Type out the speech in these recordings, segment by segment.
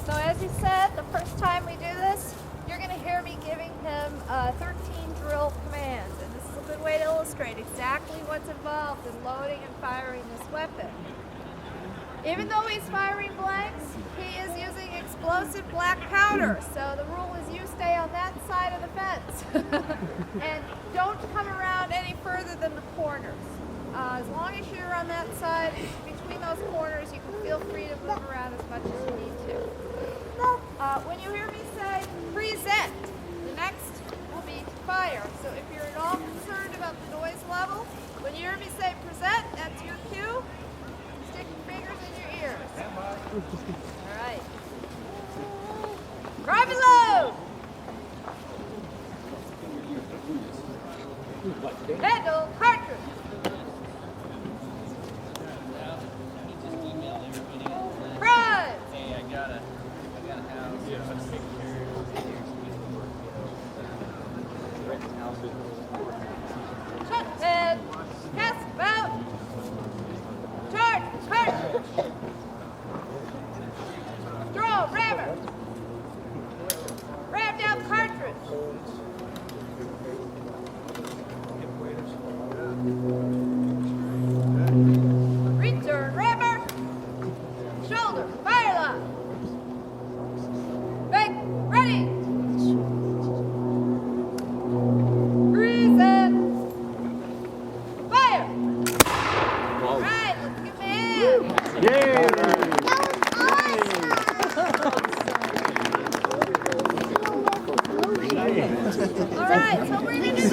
So as he said, the first time we do this, you're going to hear me giving him 13 drill commands. And this is a good way to illustrate exactly what's involved in loading and firing this weapon. Even though he's firing blanks, he is using explosive black powder. So the rule is you stay on that side of the fence. And don't come around any further than the corners. As long as you're on that side, between those corners, you can feel free to move around as much as you need to. When you hear me say present, the next will be to fire. So if you're at all concerned about the noise level, when you hear me say present, that's your cue. Stick your fingers in your ears. All right. Drive and load. Handle cartridge. Prime. Hey, I gotta have. Shut head. Cast about. Charge cartridge. Draw rammer. Ram down cartridge. Return rammer. Shoulder. Fire line. Bank. Ready. Present. Fire. All right, let's give him a hand. Yay! All right, so we're going to do this.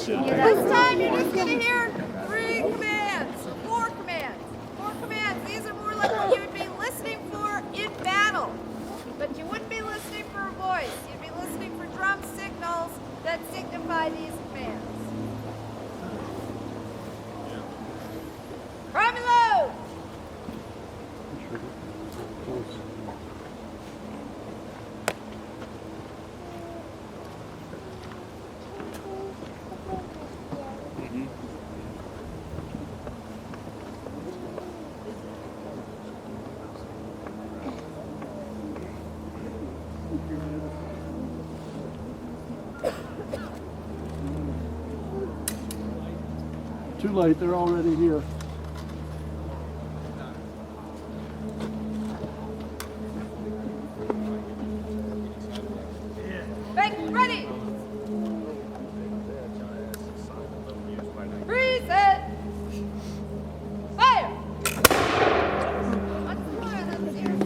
This time you're just going to hear 3 commands, 4 commands. 4 commands. These are more like what you would be listening for in battle. But you wouldn't be listening for a voice. You'd be listening for drum signals that signify these commands. Prime and load. Too late, they're already here. Bank ready. Present. Fire. Much more than zero.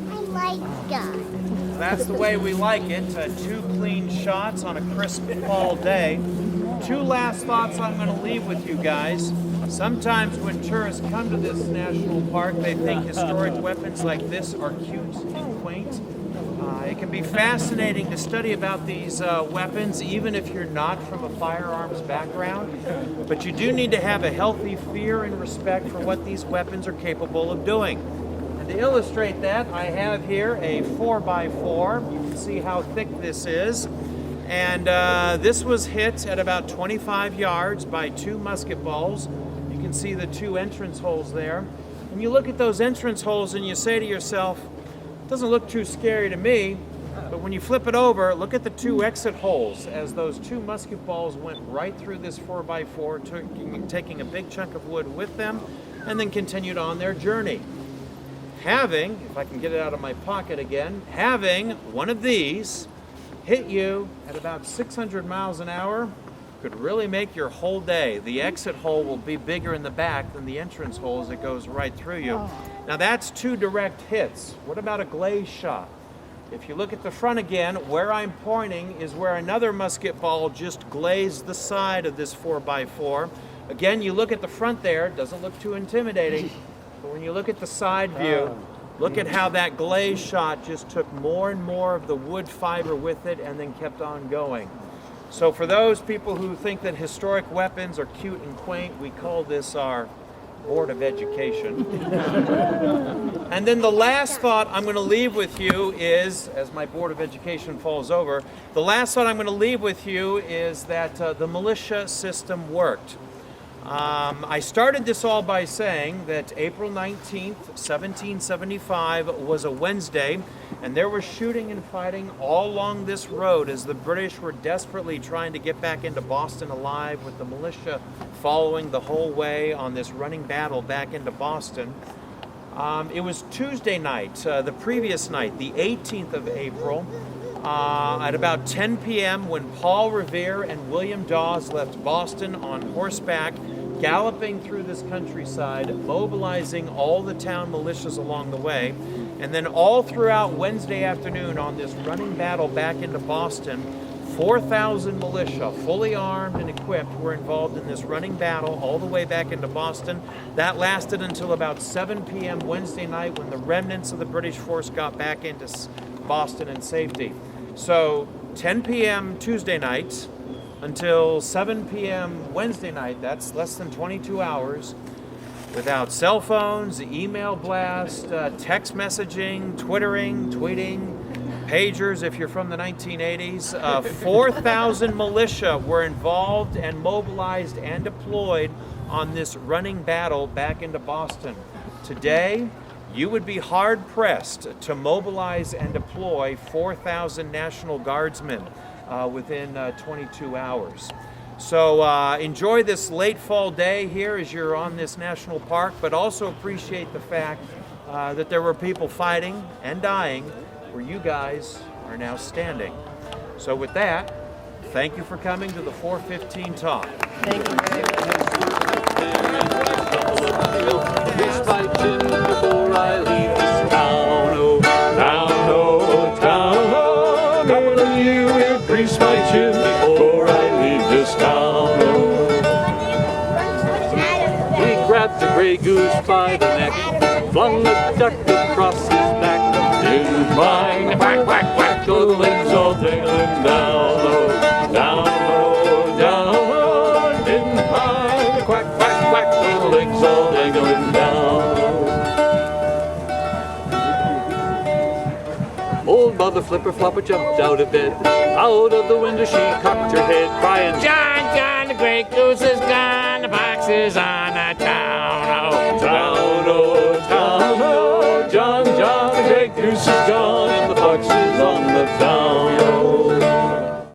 I like guns. That's the way we like it. 2 clean shots on a crisp fall day. 2 last thoughts I'm going to leave with you guys. Sometimes when tourists come to this national park, they think historic weapons like this are cute and quaint. It can be fascinating to study about these weapons, even if you're not from a firearms background. But you do need to have a healthy fear and respect for what these weapons are capable of doing. And to illustrate that, I have here a 4x4. You can see how thick this is. And this was hit at about 25 yards by 2 musket balls. You can see the 2 entrance holes there. When you look at those entrance holes and you say to yourself, it doesn't look too scary to me, but when you flip it over, look at the 2 exit holes as those 2 musket balls went right through this 4x4, taking a big chunk of wood with them, and then continued on their journey. Having, if I can get it out of my pocket again, having one of these hit you at about 600 miles an hour could really make your whole day. The exit hole will be bigger in the back than the entrance hole as it goes right through you. Now that's 2 direct hits. What about a glaze shot? If you look at the front again, where I'm pointing is where another musket ball just glazed the side of this 4x4. Again, you look at the front there, it doesn't look too intimidating, but when you look at the side view, look at how that glaze shot just took more and more of the wood fiber with it and then kept on going. So for those people who think that historic weapons are cute and quaint, we call this our Board of Education. And then the last thought I'm going to leave with you is, as my Board of Education falls over, the last thought I'm going to leave with you is that the militia system worked. I started this all by saying that April 19th, 1775 was a Wednesday, and there was shooting and fighting all along this road as the British were desperately trying to get back into Boston alive, with the militia following the whole way on this running battle back into Boston. It was Tuesday night, the previous night, the 18th of April, at about 10 p.m. when Paul Revere and William Dawes left Boston on horseback, galloping through this countryside, mobilizing all the town militias along the way. And then all throughout Wednesday afternoon on this running battle back into Boston, 4,000 militia, fully armed and equipped, were involved in this running battle all the way back into Boston. That lasted until about 7 p.m. Wednesday night, when the remnants of the British force got back into Boston in safety. So 10 p.m. Tuesday night until 7 p.m. Wednesday night, that's less than 22 hours, without cell phones, email blast, text messaging, twittering, tweeting, pagers if you're from the 1980s. 4,000 militia were involved and mobilized and deployed on this running battle back into Boston. Today, you would be hard-pressed to mobilize and deploy 4,000 National Guardsmen within 22 hours. So enjoy this late fall day here as you're on this national park, but also appreciate the fact that there were people fighting and dying where you guys are now standing. So with that, thank you for coming to the 415 Talk. Thank you very much. Grease my chin before I leave this town. Oh, town, oh, town, oh. Couple of you here, grease my chin before I leave this town. Oh. He grabbed a gray goose by the neck, flung the duck across his back. Didn't mind, quack, quack, quack, till the legs all dangling down. Oh, down, oh, down, oh. Didn't mind, quack, quack, quack, till the legs all dangling down. Old Mother Flipper Flopper jumped out of bed. Out of the window she cocked her head, crying, John, John, the great goose is gone, the fox is on the town.